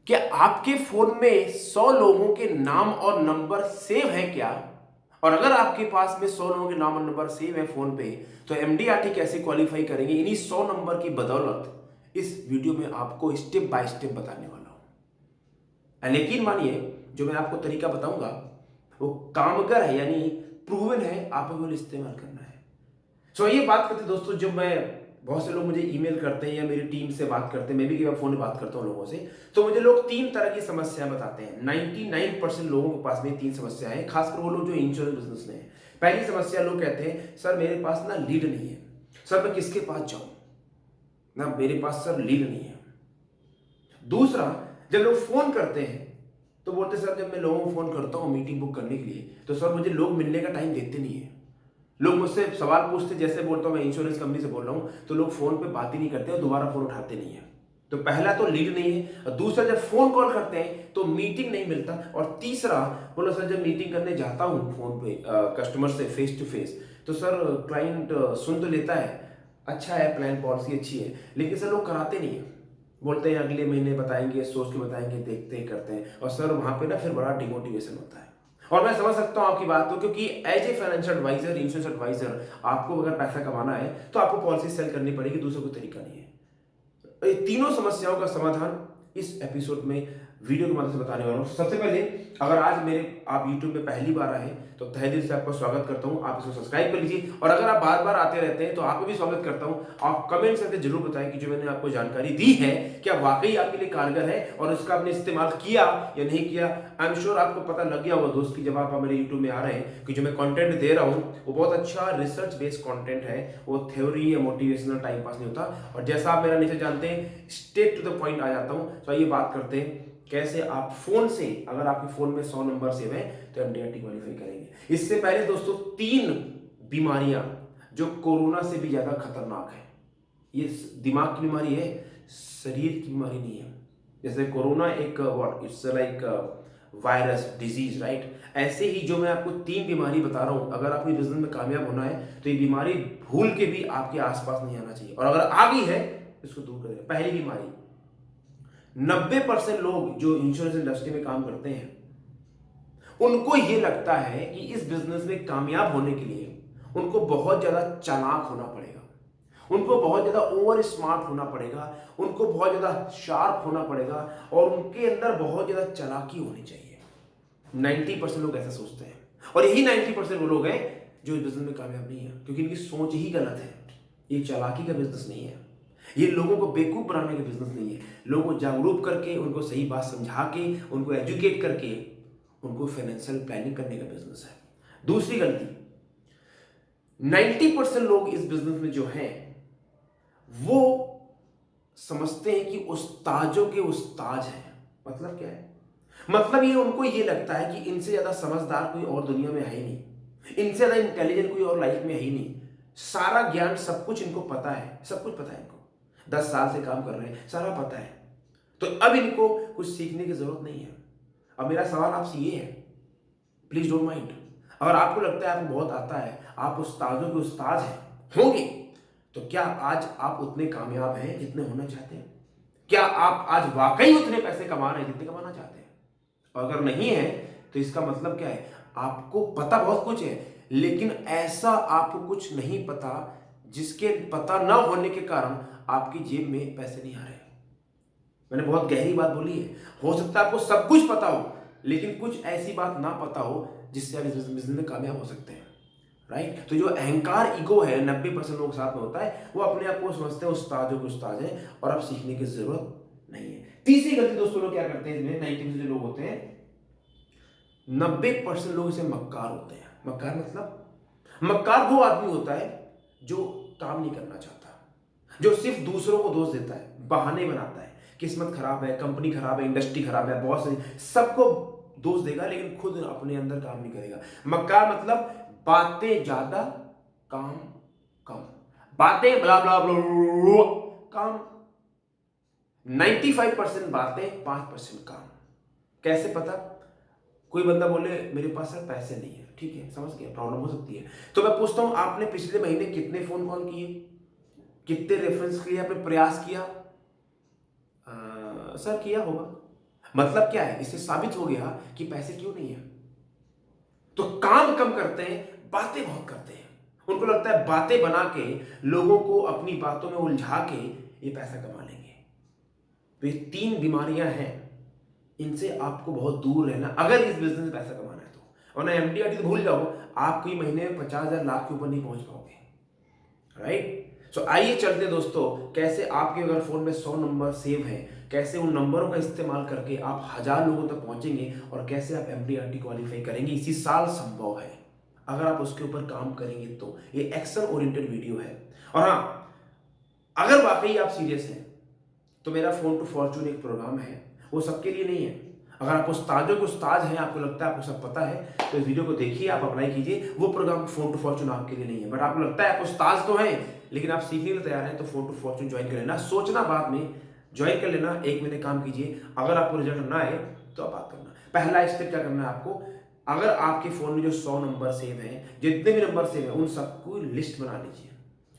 क्या आपके फोन में 100 लोगों के नाम और नंबर सेव है क्या? और अगर आपके पास में 100 लोगों के नाम और नंबर सेव है फोन पे, तो एमडीआरटी कैसे क्वालिफाई करेंगे इन्हीं 100 नंबर की बदौलत इस वीडियो में आपको स्टेप बाय स्टेप बताने वाला हूं। लेकिन मानिए, जो मैं आपको तरीका बताऊंगा वो कामगर है, यानी प्रूवन है, आपको केवल इस्तेमाल करना है। सो ये बात करते दोस्तों, जब मैं बहुत से लोग मुझे ईमेल करते हैं या मेरी टीम से बात करते हैं, मैं भी कई बार फोन पे बात करता हूँ लोगों से, तो मुझे लोग तीन तरह की समस्याएं बताते हैं। 99% लोगों के पास में तीन समस्याएं हैं, खासकर वो लोग जो इंश्योरेंस बिजनेस में है। पहली समस्या, लोग कहते हैं सर मेरे पास ना लीड नहीं है, सर मैं किसके पास जाऊं, ना मेरे पास सर लीड नहीं है। दूसरा, जब लोग फोन करते हैं तो बोलते सर जब मैं लोगों को फोन करता हूँ मीटिंग बुक करने के लिए, तो सर मुझे लोग मिलने का टाइम देते नहीं है। लोग मुझसे सवाल पूछते, जैसे बोलता हूं मैं इंश्योरेंस कंपनी से बोल रहा हूं, तो लोग फोन पे बात ही नहीं करते और दोबारा फोन उठाते नहीं है। तो पहला तो लीड नहीं है, और दूसरा जब फोन कॉल करते हैं तो मीटिंग नहीं मिलता, और तीसरा बोलो सर जब मीटिंग करने जाता हूं फोन पे कस्टमर से फेस टू फेस, तो सर क्लाइंट सुन तो लेता है, अच्छा है, प्लान पॉलिसी अच्छी है, लेकिन सर लोग कराते नहीं है। बोलते हैं अगले महीने बताएंगे, सोच के बताएंगे, देखते ही करते हैं, और सर वहां पे ना फिर बड़ा डिमोटिवेशन होता है। और मैं समझ सकता हूं आपकी बात को, क्योंकि as a financial advisor, insurance advisor, आपको अगर पैसा कमाना है तो आपको पॉलिसी सेल करनी पड़ेगी, दूसरा कोई तरीका नहीं है। ये तीनों समस्याओं का समाधान इस एपिसोड में वीडियो के माध्यम से बताने वाला हूं। सबसे पहले, अगर आज मेरे आप YouTube में पहली बार आए तो तहे दिल से आपका स्वागत करता हूं, आप इसको सब्सक्राइब कर लीजिए, और अगर आप बार बार आते रहते हैं तो आपको भी स्वागत करता हूं। आप कमेंट करके जरूर बताएं कि जो मैंने आपको जानकारी दी है क्या वाकई आपके लिए कारगर है और इसका आपने इस्तेमाल किया या नहीं किया। आई एम श्योर आपको पता लग गया होगा दोस्त कि जब आप मेरे YouTube में आ रहे हैं कि जो मैं कंटेंट दे रहा हूं वो बहुत अच्छा रिसर्च बेस्ड कंटेंट है, वो थ्योरी या मोटिवेशनल टाइम पास नहीं होता। और जैसा आप मेरा नीचे जानते हैं, स्ट्रेट टू द पॉइंट आ जाता हूं। तो आइए बात करते हैं कैसे आप फोन से, अगर आपके फोन में 100 नंबर सेव है तो एमडीआरटी क्वालिफाई करेंगे। इससे पहले दोस्तों, तीन बीमारियां जो कोरोना से भी ज्यादा खतरनाक है। ये दिमाग की बीमारी है, शरीर की बीमारी नहीं है। जैसे कोरोना एक what it's like virus disease, right? ऐसे ही जो मैं आपको तीन बीमारी बता रहा हूं, अगर आपको बिजनेस में कामयाब होना है तो ये बीमारी भूल के भी आपके आसपास नहीं आना चाहिए, और अगर आ गई है इसको दूर करें। पहली बीमारी, 90% लोग जो इंश्योरेंस इंडस्ट्री में काम करते हैं उनको यह लगता है कि इस बिजनेस में कामयाब होने के लिए उनको बहुत ज्यादा चालाक होना पड़ेगा, उनको बहुत ज्यादा ओवर स्मार्ट होना पड़ेगा, उनको बहुत ज्यादा शार्प होना पड़ेगा, और उनके अंदर बहुत ज्यादा चालाकी होनी चाहिए। 90% लोग ऐसा सोचते हैं, और यही 90% वो लोग हैं जो इस बिजनेस में कामयाब नहीं है, क्योंकि इनकी सोच ही गलत है। ये चालाकी का बिजनेस नहीं है, ये लोगों को बेवकूफ बनाने का बिजनेस नहीं है। लोगों को जागरूक करके, उनको सही बात समझा के, उनको एजुकेट करके, उनको फाइनेंशियल प्लानिंग करने का बिजनेस है। दूसरी गलती, 90% लोग इस बिजनेस में जो हैं वो समझते हैं कि उस्ताजों के उस्ताज हैं। मतलब क्या है? मतलब ये, उनको ये लगता है कि इनसे ज्यादा समझदार कोई और दुनिया में है ही नहीं, इनसे ज्यादा इंटेलिजेंट कोई और लाइफ में है ही नहीं। सारा ज्ञान, सब कुछ इनको पता है, सब कुछ पता है इनको, 10 साल से काम कर रहे हैं, सारा पता है। तो अब इनको कुछ सीखने की जरूरत नहीं है। अब मेरा सवाल आपसे ये है, प्लीज डोंट माइंड, अगर आपको लगता है आपको बहुत आता है, आप उस्तादों के उस्ताद हैं, होंगे, तो क्या आज आप उतने कामयाब हैं जितने होना चाहते हैं? क्या आप आज वाकई उतने पैसे कमा रहे हैं जितने कमाना चाहते हैं? और अगर नहीं है तो इसका मतलब क्या है? आपको पता बहुत कुछ है, लेकिन ऐसा आपको कुछ नहीं पता जिसके पता ना होने के कारण आपकी जेब में पैसे नहीं आ रहे। मैंने बहुत गहरी बात बोली है। हो सकता है आपको सब कुछ पता हो, लेकिन कुछ ऐसी बात ना पता हो जिससे आप इस बिजनेस में कामयाब हो सकते हैं, राइट? तो जो अहंकार, ईगो है, 90% लोगों के साथ में होता है, वो अपने आप को समझते हैं उस्तादों के उस्ताद हैं, और अब सीखने की जरूरत नहीं है। तीसरी गलती दोस्तों, लोग क्या करते हैं इसमें, 90% जो लोग होते हैं, 90% लोग इसे मक्कार होते हैं। मक्कार मतलब, मक्कार वो आदमी होता है जो काम नहीं करना चाहता, जो सिर्फ दूसरों को दोष देता है, बहाने बनाता है, किस्मत खराब है, कंपनी खराब है, इंडस्ट्री खराब है, बॉस है, सबको दोष देगा लेकिन खुद अपने अंदर काम नहीं करेगा। मक्कार मतलब बातें ज्यादा, काम कम, बातें ब्ला ब्ला ब्ला, काम 95% बातें, 5% काम। कैसे पता? कोई बंदा बोले मेरे पास सर पैसे नहीं है, ठीक है, समझ गया, प्रॉब्लम हो सकती है। तो मैं पूछता हूं, आपने पिछले महीने कितने फोन कॉल किए, कितने रेफरेंस किए, आपने प्रयास किया? सर किया होगा। मतलब क्या है, इससे साबित हो गया कि पैसे क्यों नहीं है। तो काम कम करते हैं, बातें बहुत करते हैं। उनको लगता है बातें बना के लोगों को अपनी बातों में उलझा के ये पैसा कमा लेंगे। तो ये 3 बीमारियां हैं, इनसे आपको बहुत दूर रहना अगर इस बिजनेस में पैसा कमाना है तो। और ना MDRT तो भूल जाओ, आप कोई महीने में 50,000 लाख के ऊपर नहीं पहुंच पाओगे, राइट। सो आइए चलते दोस्तों, कैसे आपके अगर फोन में 100 नंबर सेव है, कैसे उन नंबरों का इस्तेमाल करके आप 1000 लोगों तक पहुंचेंगे और कैसे आप MDRT क्वालिफाई करेंगे। इसी साल संभव है अगर आप उसके ऊपर काम करेंगे तो। ये एक्शन ओरिएंटेड वीडियो है। और हाँ, अगर वाकई आप सीरियस हैं तो मेरा फोन टू फॉर्चून एक प्रोग्राम है, वो सबके लिए नहीं है। अगर आप उस्तादों के उस्ताद हैं, आपको लगता है आपको सब पता है, तो इस वीडियो को देखिए, आप अप्लाई कीजिए। वो प्रोग्राम फोन टू फॉर्चून आपके लिए नहीं है। बट आपको लगता है आप उस्ताद तो हैं लेकिन आप सीखने के लिए तैयार हैं, तो फोन टू फॉर्चून ज्वाइन कर लेना। सोचना बाद में, ज्वाइन कर लेना, 1 महीने काम कीजिए। अगर आपको रिजल्ट ना आए तो आप बात करना। पहला स्टेप क्या करना है आपको, अगर आपके फोन में जो 100 नंबर सेव हैं, जितने भी नंबर सेव हैं, उन सबको लिस्ट बना लीजिए।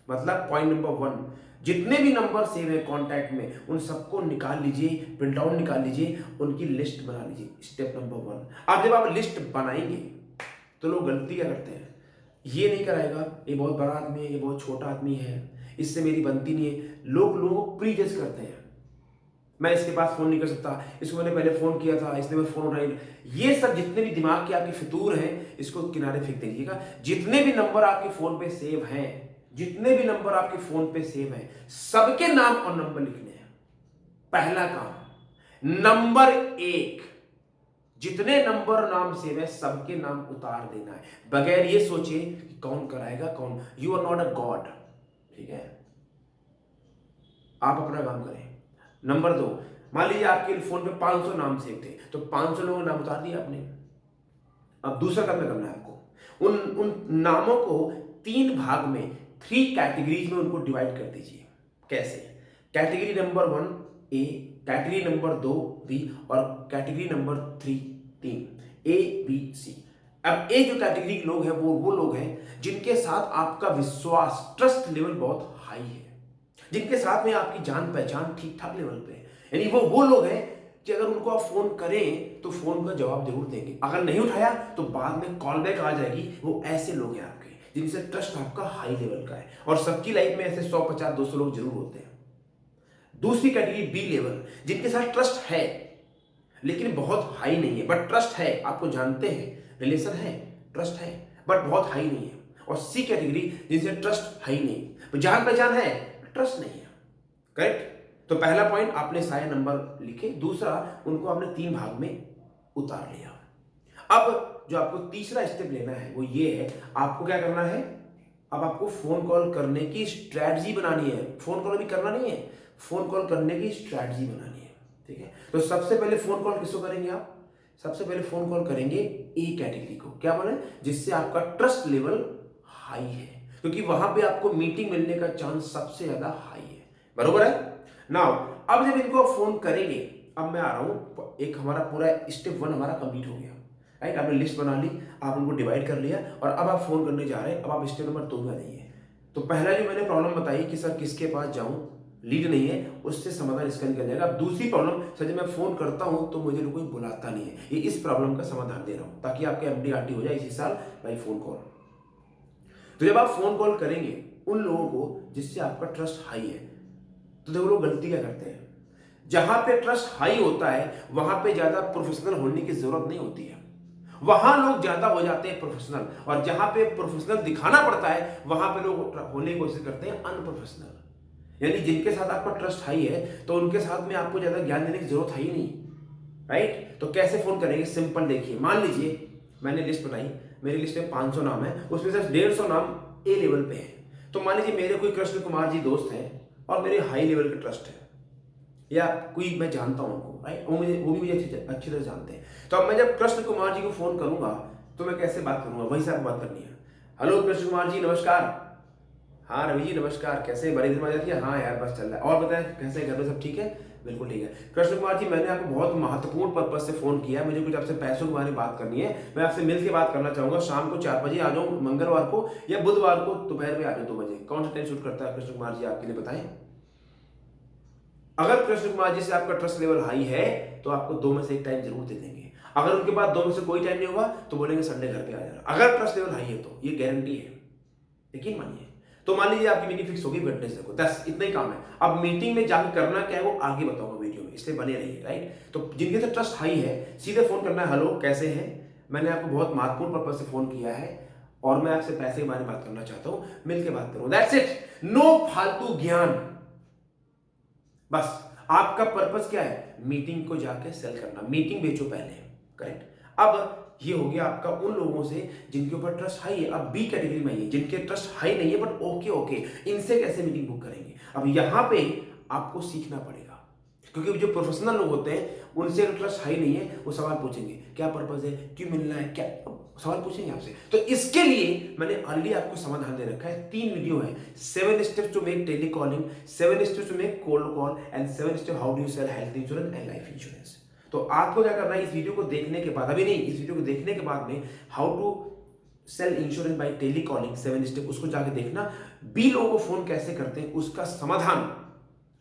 मतलब पॉइंट नंबर 1, जितने भी नंबर सेव है कॉन्टैक्ट में उन सबको निकाल लीजिए, प्रिंट आउट निकाल लीजिए, उनकी लिस्ट बना लीजिए। Step number 1। अब जब आप लिस्ट बनाएंगे तो लोग गलती क्या करते हैं, ये नहीं कराएगा, ये बहुत बड़ा आदमी है, ये बहुत छोटा आदमी है, इससे मेरी बनती नहीं है। लोग लोगों को प्रीजज करते हैं, मैं इसके पास फोन नहीं कर सकता, इसको मैंने पहले फोन किया था, इसने मैं फोन उठाई। ये सब जितने भी दिमाग के आपके फितूर हैं, इसको किनारे फेंक दीजिएगा। जितने भी नंबर आपके फोन पे सेव हैं, जितने भी नंबर आपके फोन पे सेव हैं, सबके नाम और नंबर लिखने हैं। पहला काम। नंबर 1, जितने नंबर नाम सेव है सबके नाम उतार देना है, बगैर ये सोचे कि कौन कराएगा कौन। You are not a god, ठीक है। आप अपना काम करें। नंबर 2, मान लीजिए आपके फोन पे 500 नाम सेव थे, तो 500 लोगों के नाम उतार दिया आपने। अब दूसरा काम करना है आपको, उन नामों को 3 भाग में, 3 कैटेगरीज में उनको डिवाइड कर दीजिए। कैसे? Category number 1 A, category number 2 B और category number 3 A B C। अब ए जो कैटेगरी के लोग हैं वो लोग हैं जिनके साथ आपका विश्वास, ट्रस्ट लेवल बहुत हाई है, जिनके साथ में आपकी जान पहचान ठीक ठाक लेवल पे है। यानी वो लोग हैं कि अगर उनको आप फोन करें तो फोन का जवाब जरूर देंगे, अगर नहीं उठाया तो बाद में कॉल बैक आ जाएगी। वो ऐसे लोग हैं आपके जिनसे ट्रस्ट आपका हाई लेवल का है। और सबकी लाइफ में ऐसे 100, 50, 200 लोग जरूर होते हैं। दूसरी कैटेगरी बी लेवल, जिनके साथ ट्रस्ट है लेकिन बहुत हाई नहीं है, बट ट्रस्ट है, आपको जानते हैं, रिलेशन है, ट्रस्ट है, बट बहुत हाई नहीं है। और सी कैटेगरी, जिनसे ट्रस्ट हाई नहीं, जान पहचान है, ट्रस्ट नहीं है। करेक्ट? तो पहला पॉइंट, आपने सारे नंबर लिखे। दूसरा, उनको आपने 3 भाग में उतार लिया। अब जो आपको तीसरा स्टेप लेना है वो ये है, आपको क्या करना है, अब आपको फोन कॉल करने की स्ट्रैटेजी बनानी है। फोन कॉल भी करना नहीं है, फोन कॉल करने की स्ट्रैटेजी बनानी है, ठीक है। तो सबसे पहले फोन कॉल किसको करेंगे आप? सबसे पहले फोन कॉल करेंगे ए कैटेगरी को। क्या बोले? जिससे आपका ट्रस्ट लेवल हाई है, क्योंकि वहां पे आपको मीटिंग मिलने का चांस सबसे ज्यादा हाई है। बरोबर है? नाउ अब जब इनको आप फोन करेंगे, अब मैं आ रहा हूं, एक हमारा पूरा स्टेप 1 हमारा कंप्लीट हो गया, राइट। आपने लिस्ट बना ली, आप उनको डिवाइड कर लिया और अब आप फोन करने जा रहे हैं। अब आप स्टेप नंबर 2 में नहीं है। तो पहला जो मैंने प्रॉब्लम बताई कि सर किसके पास जाऊं, लीड नहीं है, उससे समाधान इसका निकल जाएगा। अब दूसरी प्रॉब्लम, सर जब मैं फोन करता हूं तो मुझे कोई बुलाता नहीं है, ये इस प्रॉब्लम का समाधान दे रहा हूं ताकि आपके MDRT हो जाए इसी साल बाई फोन कॉल। तो जब आप फोन कॉल करेंगे उन लोगों को जिससे आपका ट्रस्ट हाई है, तो देखो लोग गलती क्या करते हैं, जहां पे ट्रस्ट हाई होता है वहां पे ज्यादा प्रोफेशनल होने की जरूरत नहीं होती है, वहां लोग ज्यादा हो जाते हैं प्रोफेशनल। और जहां पे प्रोफेशनल दिखाना पड़ता है वहां पे लोग होने की कोशिश करते हैं अनप्रोफेशनल। यानी जिनके साथ आपका ट्रस्ट हाई है तो उनके साथ में आपको ज्यादा ज्ञान देने की जरूरत है ही नहीं, राइट। तो कैसे फोन करेंगे? सिंपल, देखिए, मान लीजिए मैंने लिस्ट बनाई, मेरी लिस्ट में 500 नाम है, उसमें से 150 नाम ए लेवल पे है। तो मान लीजिए मेरे कोई कृष्ण कुमार जी दोस्त हैं और मेरे हाई लेवल का ट्रस्ट है, या कोई मैं जानता हूं उनको, राइट, वो भी मुझे अच्छी तरह जानते हैं। तो अब मैं जब कृष्ण कुमार जी को फोन करूंगा तो मैं कैसे बात करूंगा? वही से आपको बात करनी है। हेलो कृष्ण कुमार जी, नमस्कार। हाँ रवि जी नमस्कार, कैसे, बड़ी दिन बाद किया? हाँ यार बस चल रहा है। और बताएं कैसे, घर में सब ठीक है? बिल्कुल ठीक है। कृष्ण कुमार जी, मैंने आपको बहुत महत्वपूर्ण पर्पज से फोन किया है, मुझे कुछ आपसे पैसों के बारे में बात करनी है। मैं आपसे मिल के बात करना चाहूंगा। शाम को 4 बजे आ जाऊँ, मंगलवार को, या बुधवार को दोपहर में आ जाऊँ 2 बजे। कौन सा टाइम शूट करता है कृष्ण कुमार जी आपके लिए, बताएं। अगर कृष्ण कुमार जी से आपका ट्रस्ट लेवल हाई है तो आपको 2 में से एक टाइम जरूर दे देंगे। अगर उनके पास 2 में से कोई टाइम नहीं होगा तो बोलेंगे संडे घर पे आ जाना। अगर ट्रस्ट लेवल हाई है तो ये गारंटी है, यकीन मानिए। तो मान लीजिए आपकी मीटिंग फिक्स होगी वेडनेसडे को, बस इतना ही काम है। अब मीटिंग में जाकर करना क्या है वो आगे बताऊंगा वीडियो में, इसलिए बने रहिए, राइट। तो जिनके से ट्रस्ट हाई है सीधे फोन करना है, हेलो कैसे हैं, मैंने आपको बहुत महत्वपूर्ण पर्पज से फोन किया है और मैं आपसे पैसे के बारे में बात करना चाहता हूं, मिलकर बात करूं, दैट्स इट। नो फालतू ज्ञान, बस आपका पर्पस क्या है, मीटिंग को जाके सेल करना, मीटिंग बेचो पहले, करेक्ट। अब ये हो गया आपका उन लोगों से जिनके ऊपर ट्रस्ट हाई है। अब बी कैटेगरी में आइए, जिनके ट्रस्ट हाई नहीं है बट ओके ओके, इनसे कैसे मीटिंग बुक करेंगे। अब यहां पे आपको सीखना पड़ेगा, क्योंकि जो प्रोफेशनल लोग होते हैं उनसे अगर ट्रस्ट हाई नहीं है वो सवाल पूछेंगे, क्या पर्पस है, क्यों मिलना है, क्या सवाल पूछेंगे आपसे। तो इसके लिए मैंने ऑलरेडी आपको समाधान दे रखा है, 3 वीडियो है, 7 steps to make telecalling, 7 steps to make cold call and 7 step how do you sell health insurance and life insurance. तो आपको क्या करना है, इस वीडियो को देखने के बाद, अभी नहीं, इस वीडियो को देखने के बाद में how to sell insurance by telecalling 7 step, उसको जाके देखना। बी लोगों को फोन कैसे करते हैं उसका समाधान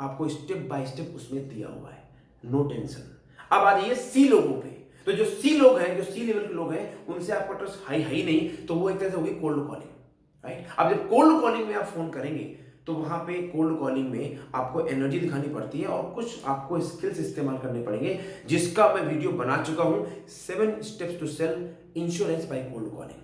आपको स्टेप बाय स्टेप उसमें दिया हुआ है, नो टेंशन। अब आ जाइए सी लोगों पे। तो जो सी लोग हैं, जो सी लेवल के लोग हैं, उनसे आपका ट्रस्ट हाई है ही नहीं, तो वो एक तरह से होगी कोल्ड कॉलिंग, राइट। अब जब कोल्ड कॉलिंग में आप फोन करेंगे तो वहां पे कोल्ड कॉलिंग में आपको एनर्जी दिखानी पड़ती है और कुछ आपको स्किल्स इस्तेमाल करने पड़ेंगे, जिसका मैं वीडियो बना चुका हूं, 7 steps to sell insurance by cold calling,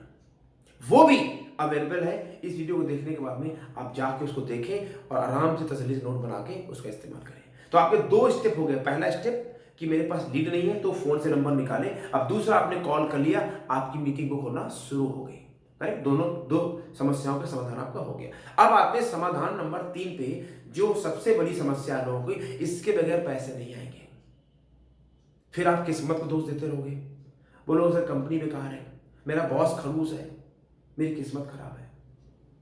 वो भी अवेलेबल है। इस वीडियो को देखने के बाद में आप जाके उसको देखें और आराम से तसल्ली से नोट बना के उसका इस्तेमाल करें। तो आपके 2 स्टेप हो गए, पहला स्टेप कि मेरे पास लीड नहीं है तो फोन से नंबर निकालें, अब दूसरा आपने कॉल कर लिया, आपकी मीटिंग बुक होना शुरू हो गई, राइट। दोनों 2 समस्याओं का समाधान आपका हो गया। अब आते हैं समाधान नंबर 3 पे, जो सबसे बड़ी समस्या है लोगों की, इसके बगैर पैसे नहीं आएंगे। फिर आप किस्मत को दोष देते रहोगे, बोलो सर कंपनी बेकार है, मेरा बॉस खड़ूस है, मेरी किस्मत खराब है,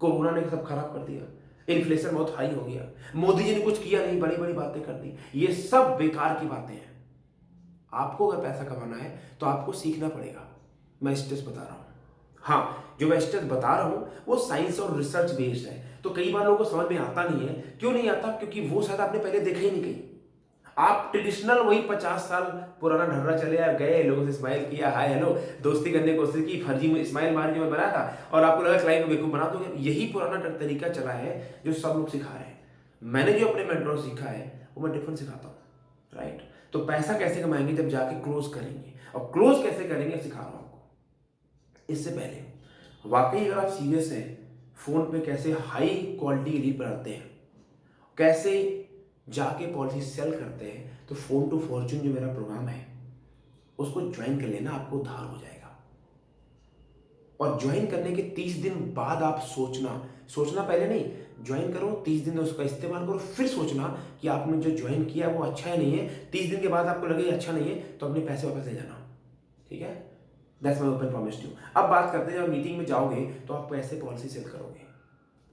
कोरोना ने सब खराब कर दिया, इन्फ्लेशन बहुत हाई हो गया, मोदी जी ने कुछ किया नहीं, बड़ी बड़ी बातें कर दी। ये सब बेकार की बातें हैं। आपको अगर पैसा कमाना है तो आपको सीखना पड़ेगा। मैं स्टेप्स बता रहा हूं, हाँ जो मैं स्टेप्स बता रहा हूं वो साइंस और रिसर्च बेस्ड है, तो कई बार लोगों को समझ में आता नहीं है। क्यों नहीं आता, क्योंकि वो शायद आपने पहले देखा ही नहीं कहीं। आप ट्रेडिशनल वही 50 साल पुराना ढर्रा चले आए, गए लोगों से स्माइल किया, हाय हेलो दोस्ती करने की कोशिश की, फर्जी स्माइल मार के मैं बनाया था और आपको लगा क्लाइंट को बेवकूफ बना दो। यही पुराना तरीका चला है जो सब लोग सिखा रहे हैं। मैंने जो अपने मेंटोर सीखा है वो मैं डिफरेंट सिखाता हूँ, राइट। तो पैसा कैसे कमाएंगे, जब जाके क्लोज करेंगे, और क्लोज कैसे करेंगे सिखा रहा हूँ आपको। इससे पहले वाकई अगर आप सीरियस हैं, फोन पे कैसे हाई क्वालिटी लीड बनाते हैं, कैसे जाके पॉलिसी सेल करते हैं, तो फोन टू फॉर्च्यून जो मेरा प्रोग्राम है उसको ज्वाइन कर लेना, आपको उद्धार हो जाएगा। और ज्वाइन करने के 30 दिन बाद आप सोचना पहले नहीं, ज्वाइन करो, 30 दिन उसका इस्तेमाल करो, फिर सोचना कि आपने जो ज्वाइन किया वो अच्छा है नहीं है। 30 दिन के बाद आपको लगे अच्छा नहीं है तो अपने पैसे वापस ले जाना, ठीक है। That's my open promise to you. अब बात करते हैं, जब मीटिंग में जाओगे तो आप कैसे पॉलिसी सेल करोगे।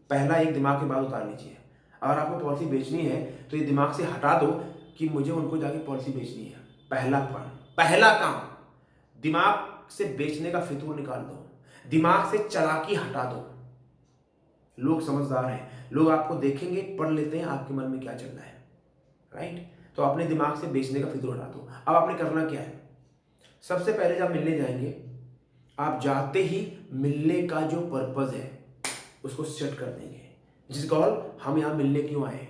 पहला एक दिमाग की बात उतार लीजिए, अगर आपको पॉलिसी बेचनी है तो ये दिमाग से हटा दो कि मुझे उनको जाके पॉलिसी बेचनी है। पहला काम दिमाग से बेचने का फितूर निकाल दो, दिमाग से चालाकी हटा दो। लोग समझदार हैं, लोग आपको देखेंगे, पढ़ लेते हैं आपके मन में क्या चल रहा है, राइट। तो अपने दिमाग से बेचने का फितूर हटा दो। अब आपने करना क्या है, सबसे पहले जब मिलने जाएंगे, आप जाते ही मिलने का जो पर्पज है उसको सेट कर देंगे, जिस कॉल हम यहां मिलने क्यों आए।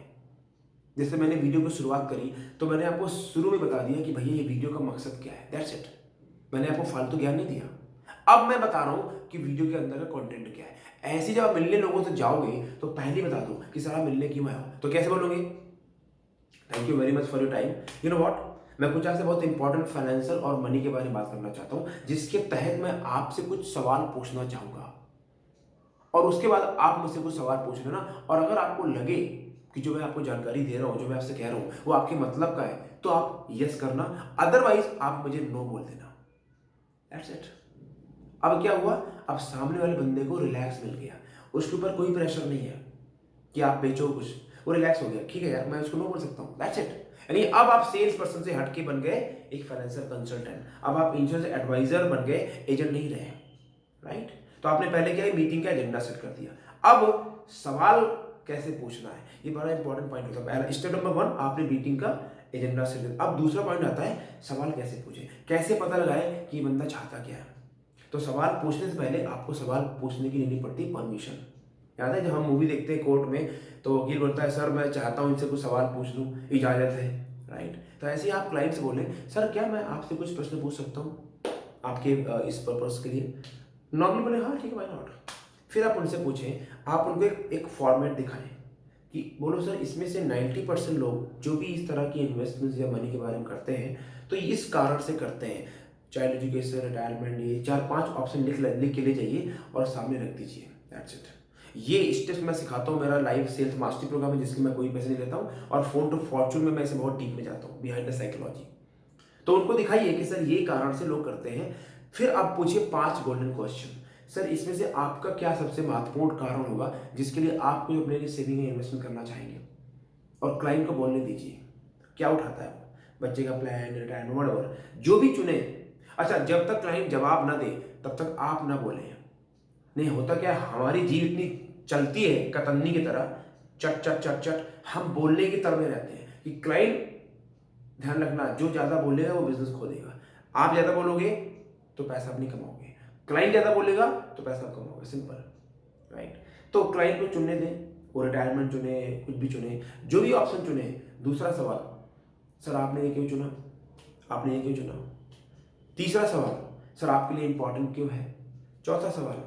जैसे मैंने वीडियो की शुरुआत करी तो मैंने आपको शुरू में बता दिया कि भैया ये वीडियो का मकसद क्या है, दैट्स इट। मैंने आपको फालतू ज्ञान नहीं दिया। अब मैं बता रहा हूं कि वीडियो के अंदर का कंटेंट क्या है। ऐसे जब आप मिलने लोगों से जाओगे तो पहले बता दो कि सर आप मिलने क्यों आए हो, तो कैसे बोलोगे, thank you very much for your time, you know what, मैं कुछ आपसे बहुत इंपॉर्टेंट फाइनेंशियल और मनी के बारे में बात करना चाहता हूं, जिसके तहत मैं आपसे कुछ सवाल पूछना चाहूंगा और उसके बाद आप मुझसे कुछ सवाल पूछ लेना। और अगर आपको लगे कि जो मैं आपको जानकारी दे रहा हूं, जो मैं आपसे कह रहा हूं वो आपके मतलब का है, तो आप यस करना, अदरवाइज आप मुझे नो बोल देना, दैट्स इट। अब क्या हुआ, अब सामने वाले बंदे को रिलैक्स मिल गया, उसके ऊपर कोई प्रेशर नहीं है कि आप बेचो कुछ, वो रिलैक्स हो गया, ठीक है यार मैं उसको नो बोल सकता हूँ, दैट्स इट। यानी अब आप सेल्स पर्सन से हटके बन गए एक फाइनेंशियल कंसल्टेंट, अब आप इंश्योरेंस एडवाइजर बन गए, एजेंट नहीं रहे, राइट। तो आपने पहले क्या है, मीटिंग का एजेंडा सेट कर दिया। अब सवाल कैसे पूछना है, ये बड़ा इंपॉर्टेंट पॉइंट होता है। पहला स्टेप नंबर 1 आपने मीटिंग का एजेंडा से। अब दूसरा पॉइंट आता है सवाल कैसे पूछे, कैसे पता लगाए कि बंदा चाहता क्या है। तो सवाल पूछने से पहले आपको सवाल पूछने की लेनी पड़ती है परमिशन। याद है जब हम मूवी देखते हैं कोर्ट में, तो वकील बोलता है सर मैं चाहता हूँ इनसे कुछ सवाल पूछ लूँ, इजाज़त है, राइट। तो ऐसे ही आप क्लाइंट से बोलें सर क्या मैं आपसे कुछ प्रश्न पूछ सकता हूँ आपके इस पर्पस के लिए। नॉर्मली बोले हाँ ठीक है, व्हाई नॉट। फिर आप उनसे पूछें, आप उनको एक फॉर्मेट दिखाएं कि बोलो सर इसमें से 90% लोग जो भी इस तरह की इन्वेस्टमेंट्स या मनी के बारे में करते हैं तो इस कारण से करते हैं, चाइल्ड एजुकेशन, रिटायरमेंट, ये 4-5 ऑप्शन लिख के ले जाइए और सामने रख दीजिए, दैट्स इट। ये स्टेप्स मैं सिखाता हूँ, मेरा लाइव सेल्स मास्टरी प्रोग्राम है जिसके मैं कोई पैसे नहीं लेता हूँ, और फोन टू फॉर्चून में मैं इसे बहुत डीप में जाता हूँ, बिहाइंड द साइकोलॉजी। तो उनको दिखाइए कि सर ये कारण से लोग करते हैं। फिर आप पूछिए 5 गोल्डन क्वेश्चन, सर इसमें से आपका क्या सबसे महत्वपूर्ण कारण होगा जिसके लिए आप कोई अपने लिए सेविंग या इन्वेस्टमेंट करना चाहेंगे, और क्लाइंट को बोलने दीजिए क्या उठाता है वो, बच्चे का प्लान, रिटायरमेंट, व्हाटएवर जो भी चुने। अच्छा, जब तक क्लाइंट जवाब ना दे तब तक आप ना बोलें। नहीं होता क्या, हमारी जीभ इतनी चलती है कतन्नी की तरह, चट चट चट चट, हम बोलने की तरह में रहते हैं कि क्लाइंट, ध्यान रखना जो ज्यादा बोलेगा वो बिजनेस खो देगा। आप ज्यादा बोलोगे तो पैसा आप नहीं कमाओगे, क्लाइंट ज्यादा बोलेगा तो पैसा आप कमाओगे, सिंपल, राइट। तो क्लाइंट को चुनने दें, वो रिटायरमेंट चुने, कुछ भी चुने, जो भी ऑप्शन चुने। दूसरा सवाल, सर आपने ये क्यों चुना, आपने ये क्यों चुना। तीसरा सवाल, सर आपके लिए इंपॉर्टेंट क्यों है। चौथा सवाल,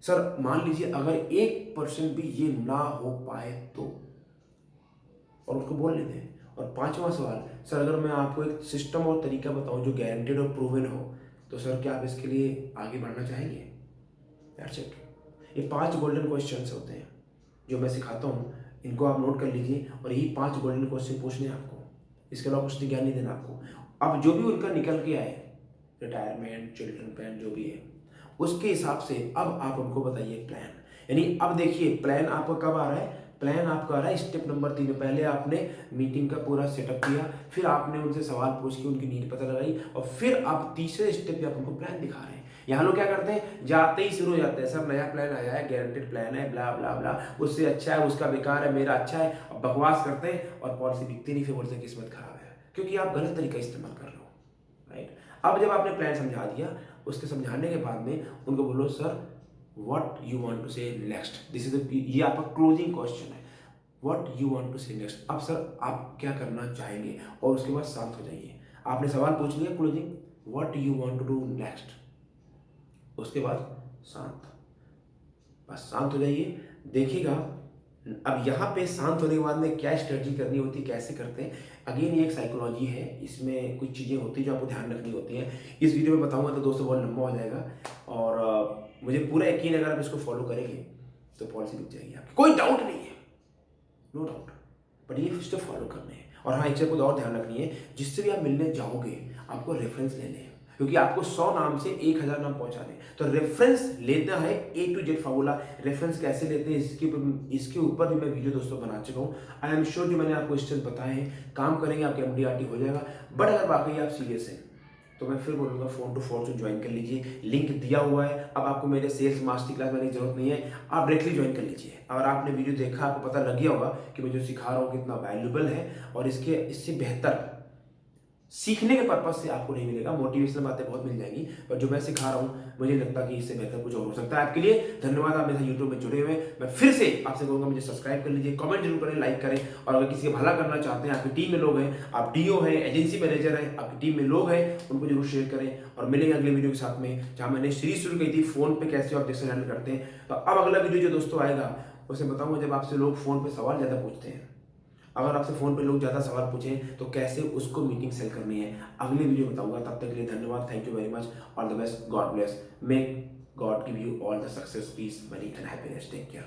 सर मान लीजिए अगर 1% भी ये ना हो पाए तो, और उसको बोलने दें। और 5वां सवाल, सर अगर मैं आपको एक सिस्टम और तरीका बताऊं जो गारंटेड और प्रूवन हो तो सर क्या आप इसके लिए आगे बढ़ना चाहेंगे। That's it. ये 5 गोल्डन क्वेश्चंस होते हैं जो मैं सिखाता हूँ, इनको आप नोट कर लीजिए और यही 5 गोल्डन क्वेश्चन पूछने हैं आपको, इसके अलावा कुछ ज्ञान नहीं देना आपको। अब जो भी उनका निकल के आए, रिटायरमेंट, चिल्ड्रन प्लान, जो भी है उसके हिसाब से अब आप उनको बताइए प्लान। यानी अब देखिए प्लान आपका कब आ रहा है, प्लान आपका आ रहा है स्टेप नंबर 3 में। पहले आपने मीटिंग का पूरा सेटअप किया, फिर आपने उनसे सवाल पूछ के उनकी नीड पता लगाई, और फिर आप तीसरे स्टेप पे आप उनको प्लान दिखा रहे हैं। यहाँ लोग क्या करते हैं, जाते ही शुरू हो जाते हैं, सर नया प्लान आया है, गारंटेड प्लान है, ब्ला ब्ला ब्ला, उससे अच्छा है, उसका बेकार है, मेरा अच्छा है, और बकवास करते हैं और पॉलिसी बिकती नहीं, फिर बोलते हैं किस्मत खराब है, क्योंकि आप गलत तरीका इस्तेमाल कर रहे हो, राइट। अब जब आपने प्लान समझा दिया, उसके समझाने के बाद में उनको बोलो sir what you want to say next, this is ये आपका क्लोजिंग क्वेश्चन है, what you want to say next. अब सर आप क्या करना चाहेंगे, और उसके बाद शांत हो जाइए। आपने सवाल पूछ लिया closing, what you want to do next, उसके बाद शांत, बस शांत हो जाइए। देखिएगा अब यहाँ पे शांत होने के बाद में क्या स्ट्रेटजी करनी होती है, कैसे करते हैं। अगेन ये एक साइकोलॉजी है, इसमें कुछ चीज़ें होती हैं जो आपको ध्यान रखनी होती हैं। इस वीडियो में बताऊंगा तो दोस्तों बहुत लंबा हो जाएगा, और मुझे पूरा यकीन है अगर आप इसको फॉलो करेंगे तो पॉलिसी बिक जाएगी आपकी, कोई डाउट नहीं है, नो डाउट। बट ये स्टेप फॉलो करने हैं। और हाँ, एक चीज़ को और ध्यान रखनी है, जिससे भी आप मिलने जाओगे आपको रेफरेंस लेने हैं, क्योंकि आपको 100 नाम से 1000 नाम पहुंचाने। तो रेफरेंस लेना है A to Z formula. Reference कैसे लेते हैं इसके ऊपर भी मैं वीडियो दोस्तों बना चुका हूँ। आई एम श्योर जो मैंने आपको स्टेप बताए हैं काम करेंगे, आपके MDRT हो जाएगा। बट अगर वाकई आप सीरियस हैं तो मैं फिर बोलूँगा फोन टू फॉर्चून ज्वाइन कर लीजिए, लिंक दिया हुआ है। अब आपको मेरे सेल्स मास्टरी क्लास में जरूरत नहीं है, आप डायरेक्टली ज्वाइन कर लीजिए। अगर आपने वीडियो देखा आपको पता लग गया होगा कि मैं जो सिखा रहा हूँ कितना वैल्यूबल है, और इससे बेहतर सीखने के पर्पज से आपको नहीं मिलेगा। मोटिवेशनल बातें बहुत मिल जाएंगी, पर जो मैं सिखा रहा हूँ मुझे लगता है कि इससे बेहतर कुछ और हो सकता है आपके लिए। धन्यवाद, आप मेरे यूट्यूब में जुड़े हुए। मैं फिर से आपसे कहूँगा मुझे सब्सक्राइब कर लीजिए, कमेंट जरूर करें, लाइक करें। और अगर किसी का भला करना चाहते हैं, आपकी टीम में लोग हैं, आप DO हैं, एजेंसी मैनेजर हैं, आपकी टीम में लोग हैं, उनको जरूर शेयर करें। और मिलेंगे अगले वीडियो के साथ में, जहाँ मैंने सीरीज शुरू की थी फोन पे कैसे ऑब्जेक्शन हैंडल करते हैं। तो अब अगला वीडियो जो दोस्तों आएगा उसे बताऊंगा जब आपसे लोग फोन पे सवाल ज़्यादा पूछते हैं। अगर आपसे फोन पे लोग ज्यादा सवाल पूछें तो कैसे उसको मीटिंग सेल करनी है, अगले वीडियो बताऊंगा। तब तक के लिए धन्यवाद, thank you very much, all the best, God bless, may God give you all the success, peace, money and happiness, take care.